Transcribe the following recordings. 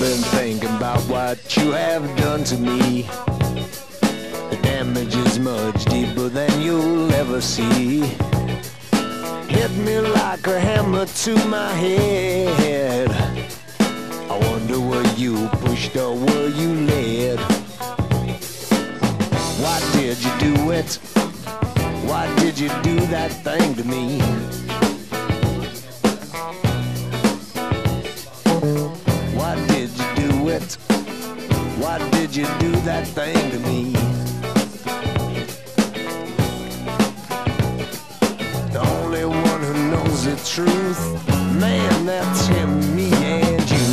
been thinking about what you have done to me. The damage is much deeper than you'll ever see. Hit me like a hammer to my head. I wonder were you pushed or were you led? Why did you do it? Why did you do that thing to me? Why did you do it? Why did you do that thing to me? The only one who knows the truth, man, that's him, me and you.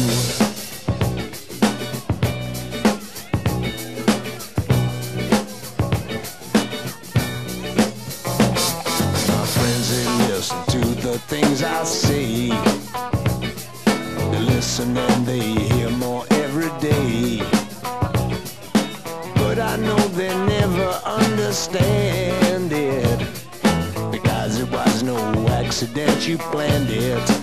My friends, they listen to the things I say. They listen and they hear more every day. But I know they never understand it, because it was no accident, you planned it.